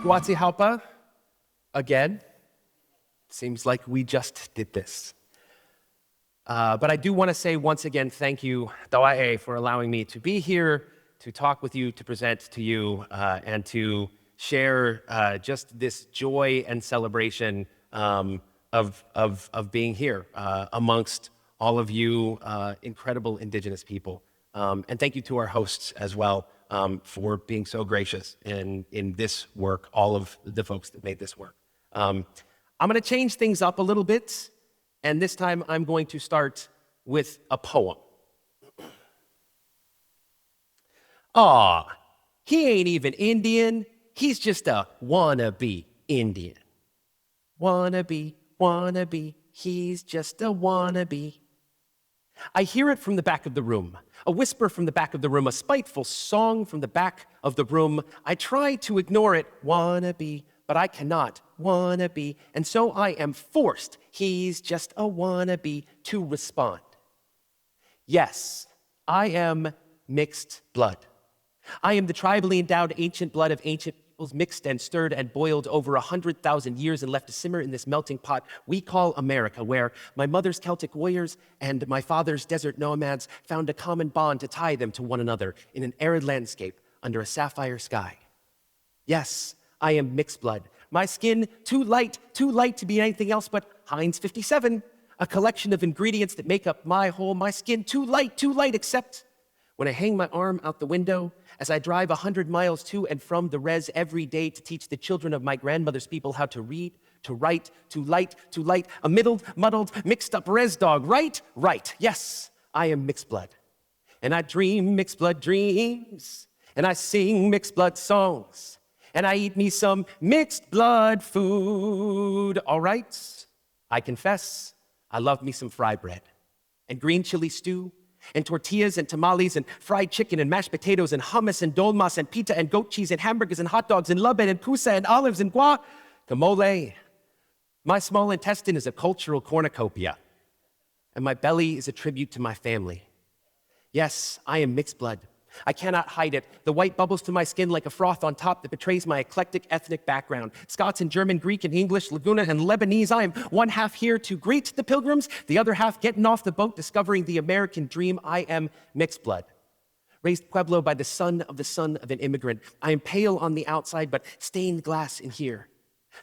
Guatsi Halpa, again. Seems like we just did this. But I do want to say once again, thank you, Dawae, for allowing me to be here, to talk with you, to present to you, and to share just this joy and celebration of being here amongst all of you incredible Indigenous people. And thank you to our hosts as well for being so gracious in this work, all of the folks that made this work. I'm going to change things up a little bit, and this time I'm going to start with a poem. Aw, he ain't even Indian, he's just a wannabe Indian. Wannabe, he's just a wannabe. I hear it from the back of the room, a whisper from the back of the room, a spiteful song from the back of the room. I try to ignore it, wannabe, but I cannot, wannabe, and so I am forced, he's just a wannabe, to respond. Yes, I am mixed blood. I am the tribally endowed ancient blood of ancient peoples, mixed and stirred and boiled over 100,000 years and left to simmer in this melting pot we call America, where my mother's Celtic warriors and my father's desert nomads found a common bond to tie them to one another in an arid landscape under a sapphire sky. Yes, I am mixed blood. My skin too light to be anything else but Heinz 57, a collection of ingredients that make up my skin too light, except when I hang my arm out the window as I drive 100 miles to and from the res every day to teach the children of my grandmother's people how to read, to write, to light, a muddled, mixed up res dog, right? Yes, I am mixed blood. And I dream mixed blood dreams, and I sing mixed blood songs, and I eat me some mixed blood food, all right? I confess, I love me some fry bread, and green chili stew, and tortillas and tamales and fried chicken and mashed potatoes and hummus and dolmas and pita and goat cheese and hamburgers and hot dogs and labed and pusa and olives and guacamole. My small intestine is a cultural cornucopia, and my belly is a tribute to my family. Yes, I am mixed blood. I cannot hide it. The white bubbles to my skin like a froth on top that betrays my eclectic ethnic background. Scots and German, Greek and English, Laguna and Lebanese. I am one half here to greet the pilgrims, the other half getting off the boat, discovering the American dream. I am mixed blood. Raised Pueblo by the son of an immigrant. I am pale on the outside, but stained glass in here.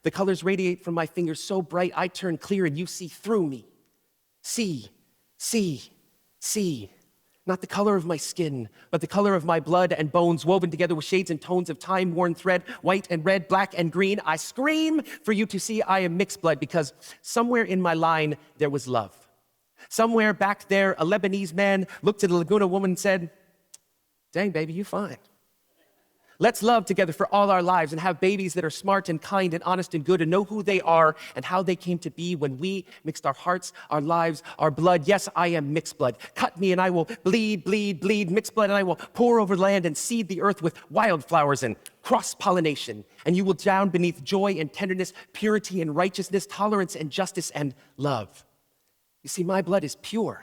The colors radiate from my fingers so bright, I turn clear and you see through me. See. Not the color of my skin, but the color of my blood and bones woven together with shades and tones of time-worn thread, white and red, black and green. I scream for you to see I am mixed blood because somewhere in my line there was love. Somewhere back there, a Lebanese man looked at a Laguna woman and said, "Dang, baby, you fine. Let's love together for all our lives and have babies that are smart and kind and honest and good and know who they are and how they came to be when we mixed our hearts, our lives, our blood. Yes, I am mixed blood. Cut me and I will bleed, mixed blood, and I will pour over land and seed the earth with wildflowers and cross-pollination. And you will drown beneath joy and tenderness, purity and righteousness, tolerance and justice and love. You see, my blood is pure.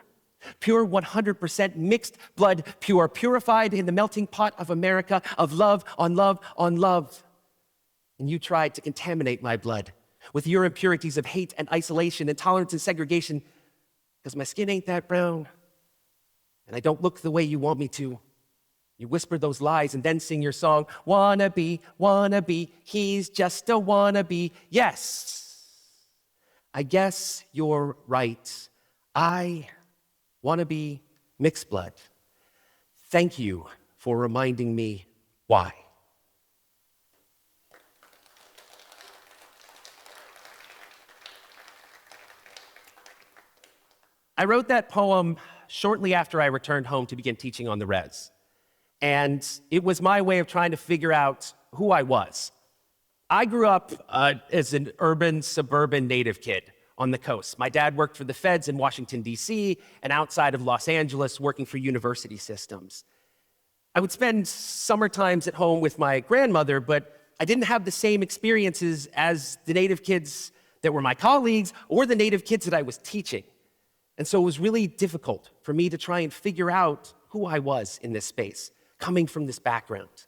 Pure 100% mixed blood, pure, purified in the melting pot of America, of love on love on love. And you tried to contaminate my blood with your impurities of hate and isolation, intolerance and segregation, because my skin ain't that brown, and I don't look the way you want me to. You whisper those lies and then sing your song, wannabe, he's just a wannabe. Yes, I guess you're right. I wanna be mixed blood. Thank you for reminding me why. I wrote that poem shortly after I returned home to begin teaching on the res. And it was my way of trying to figure out who I was. I grew up as an urban, suburban native kid on the coast. My dad worked for the feds in Washington, D.C., and outside of Los Angeles working for university systems. I would spend summer times at home with my grandmother, but I didn't have the same experiences as the native kids that were my colleagues or the native kids that I was teaching. And so it was really difficult for me to try and figure out who I was in this space, coming from this background.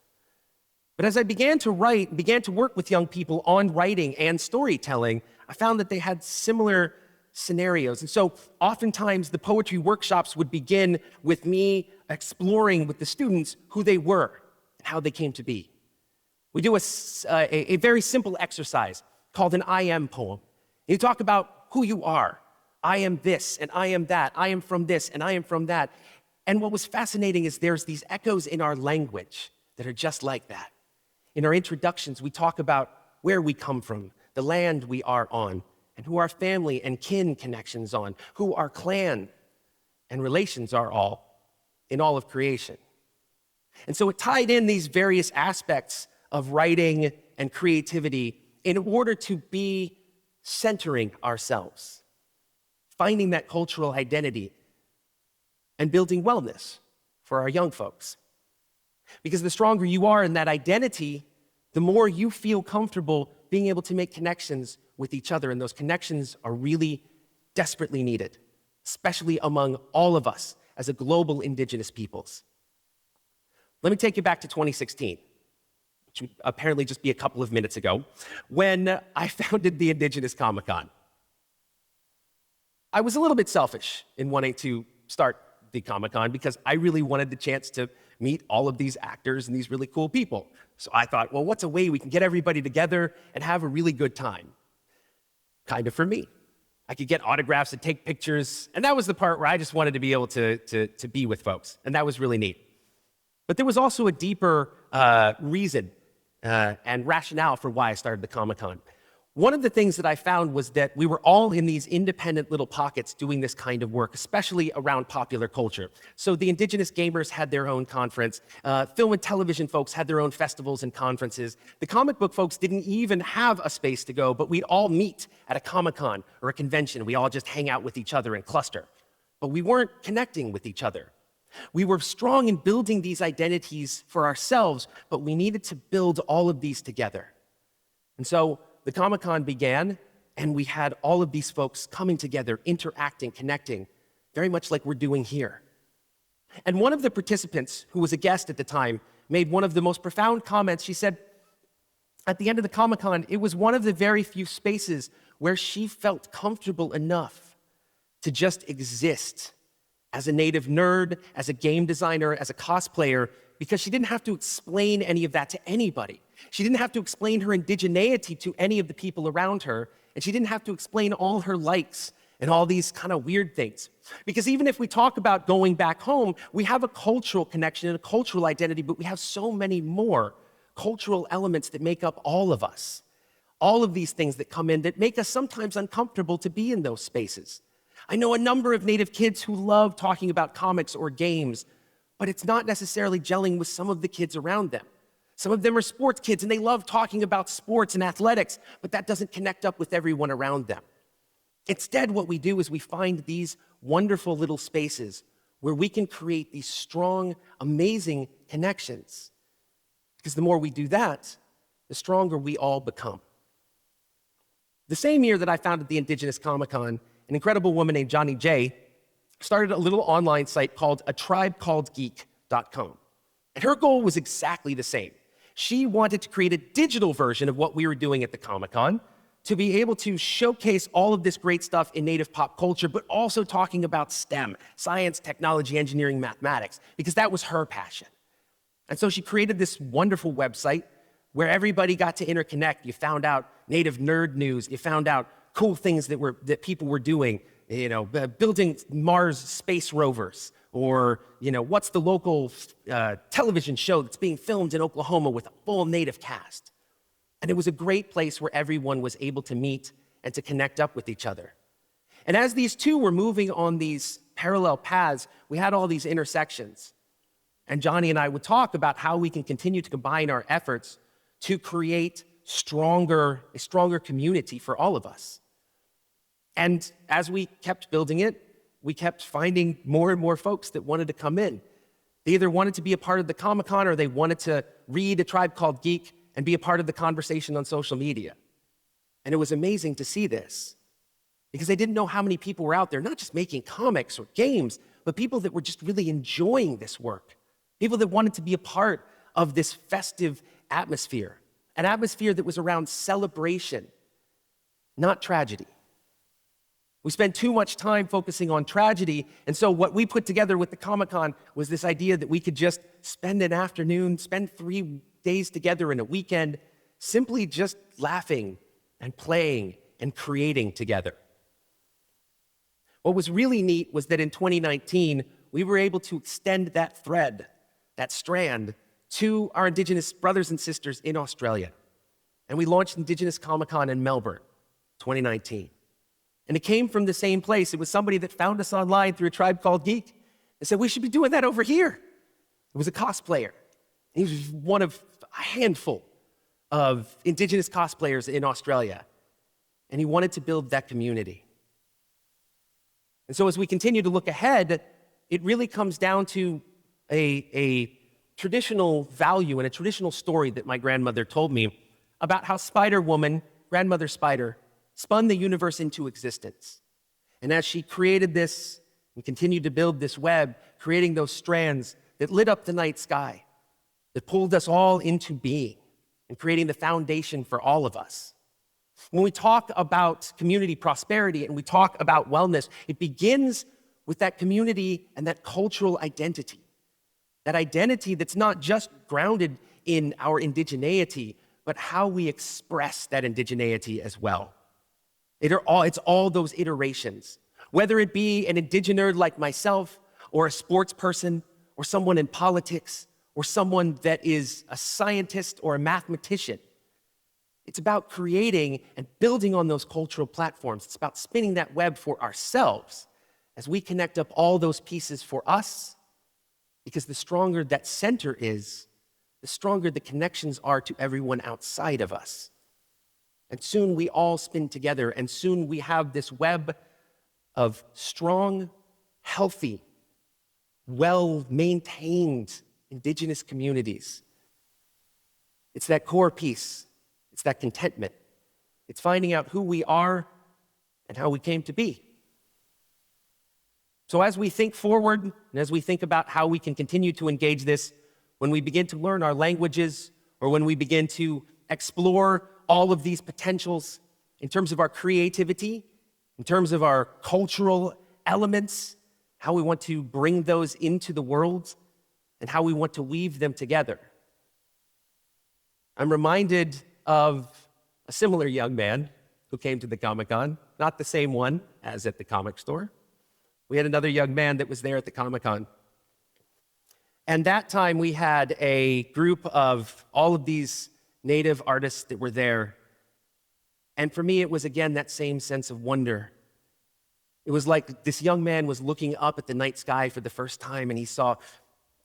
But as I began to write, began to work with young people on writing and storytelling, I found that they had similar scenarios. And so oftentimes the poetry workshops would begin with me exploring with the students who they were and how they came to be. We do a very simple exercise called an I am poem. You talk about who you are. I am this and I am that. I am from this and I am from that. And what was fascinating is there's these echoes in our language that are just like that. In our introductions, we talk about where we come from, the land we are on, and who our family and kin connections on, who our clan and relations are all in all of creation. And so it tied in these various aspects of writing and creativity in order to be centering ourselves, finding that cultural identity, and building wellness for our young folks. Because the stronger you are in that identity, the more you feel comfortable being able to make connections with each other, and those connections are really desperately needed, especially among all of us as a global Indigenous peoples. Let me take you back to 2016, which would apparently just be a couple of minutes ago, when I founded the Indigenous Comic-Con. I was a little bit selfish in wanting to start the Comic-Con because I really wanted the chance to meet all of these actors and these really cool people. So I thought, well, what's a way we can get everybody together and have a really good time? Kind of for me. I could get autographs and take pictures, and that was the part where I just wanted to be able to be with folks, and that was really neat. But there was also a deeper reason and rationale for why I started the Comic-Con. One of the things that I found was that we were all in these independent little pockets doing this kind of work, especially around popular culture. So the Indigenous gamers had their own conference. Film and television folks had their own festivals and conferences. The comic book folks didn't even have a space to go, but we'd all meet at a Comic-Con or a convention. We all just hang out with each other and cluster. But we weren't connecting with each other. We were strong in building these identities for ourselves, but we needed to build all of these together. And so the Comic-Con began, and we had all of these folks coming together, interacting, connecting, very much like we're doing here. And one of the participants, who was a guest at the time, made one of the most profound comments. She said, at the end of the Comic-Con, it was one of the very few spaces where she felt comfortable enough to just exist as a native nerd, as a game designer, as a cosplayer, because she didn't have to explain any of that to anybody. She didn't have to explain her indigeneity to any of the people around her, and she didn't have to explain all her likes and all these kind of weird things. Because even if we talk about going back home, we have a cultural connection and a cultural identity, but we have so many more cultural elements that make up all of us. All of these things that come in that make us sometimes uncomfortable to be in those spaces. I know a number of Native kids who love talking about comics or games, but it's not necessarily gelling with some of the kids around them. Some of them are sports kids, and they love talking about sports and athletics, but that doesn't connect up with everyone around them. Instead, what we do is we find these wonderful little spaces where we can create these strong, amazing connections. Because the more we do that, the stronger we all become. The same year that I founded the Indigenous Comic-Con, an incredible woman named Johnny J started a little online site called atribecalledgeek.com. And her goal was exactly the same. She wanted to create a digital version of what we were doing at the Comic-Con to be able to showcase all of this great stuff in Native pop culture, but also talking about STEM, science, technology, engineering, mathematics, because that was her passion. And so she created this wonderful website where everybody got to interconnect. You found out Native nerd news. You found out cool things that people were doing, building Mars space rovers, or what's the local television show that's being filmed in Oklahoma with a full Native cast. And it was a great place where everyone was able to meet and to connect up with each other. And as these two were moving on these parallel paths, we had all these intersections. And Johnny and I would talk about how we can continue to combine our efforts to create a stronger community for all of us. And as we kept building it, we kept finding more and more folks that wanted to come in. They either wanted to be a part of the Comic-Con or they wanted to read A Tribe Called Geek and be a part of the conversation on social media. And it was amazing to see this because they didn't know how many people were out there, not just making comics or games, but people that were just really enjoying this work. People that wanted to be a part of this festive atmosphere, an atmosphere that was around celebration, not tragedy. We spend too much time focusing on tragedy, and so what we put together with the Comic-Con was this idea that we could just spend an afternoon, spend 3 days together in a weekend, simply just laughing and playing and creating together. What was really neat was that in 2019, we were able to extend that thread, that strand, to our Indigenous brothers and sisters in Australia. And we launched Indigenous Comic-Con in Melbourne, 2019. And it came from the same place. It was somebody that found us online through a tribe called Geek and said, we should be doing that over here. It was a cosplayer. He was one of a handful of Indigenous cosplayers in Australia. And he wanted to build that community. And so as we continue to look ahead, it really comes down to a traditional value and a traditional story that my grandmother told me about how Spider-Woman, Grandmother Spider, spun the universe into existence. And as she created this and continued to build this web, creating those strands that lit up the night sky, that pulled us all into being and creating the foundation for all of us. When we talk about community prosperity and we talk about wellness, it begins with that community and that cultural identity. That identity that's not just grounded in our indigeneity, but how we express that indigeneity as well. It's all those iterations. Whether it be an Indiginerd like myself, or a sports person, or someone in politics, or someone that is a scientist or a mathematician. It's about creating and building on those cultural platforms. It's about spinning that web for ourselves as we connect up all those pieces for us, because the stronger that center is, the stronger the connections are to everyone outside of us. And soon we all spin together, and soon we have this web of strong, healthy, well-maintained Indigenous communities. It's that core piece. It's that contentment. It's finding out who we are and how we came to be. So as we think forward, and as we think about how we can continue to engage this, when we begin to learn our languages, or when we begin to explore all of these potentials in terms of our creativity, in terms of our cultural elements, how we want to bring those into the world, and how we want to weave them together. I'm reminded of a similar young man who came to the Comic-Con, not the same one as at the comic store. We had another young man that was there at the Comic-Con. And that time we had a group of all of these native artists that were there. And for me, it was again that same sense of wonder. It was like this young man was looking up at the night sky for the first time, and he saw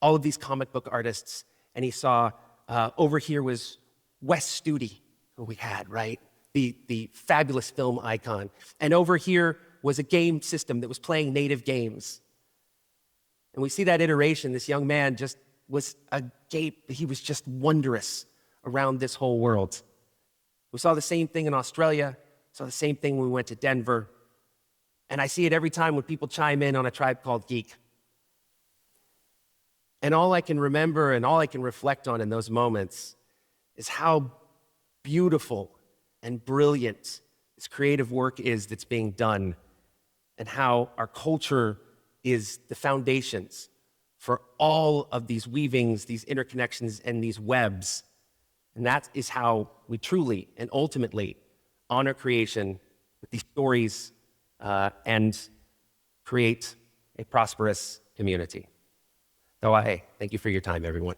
all of these comic book artists, and he saw over here was Wes Studi, who we had, right? The fabulous film icon. And over here was a game system that was playing native games. And we see that iteration. This young man just was agape. He was just wondrous around this whole world. We saw the same thing in Australia, saw the same thing when we went to Denver. And I see it every time when people chime in on a tribe called Geek. And all I can remember and all I can reflect on in those moments is how beautiful and brilliant this creative work is that's being done, and how our culture is the foundations for all of these weavings, these interconnections, and these webs. And that is how we truly and ultimately honor creation with these stories and create a prosperous community. So, hey, thank you for your time, everyone.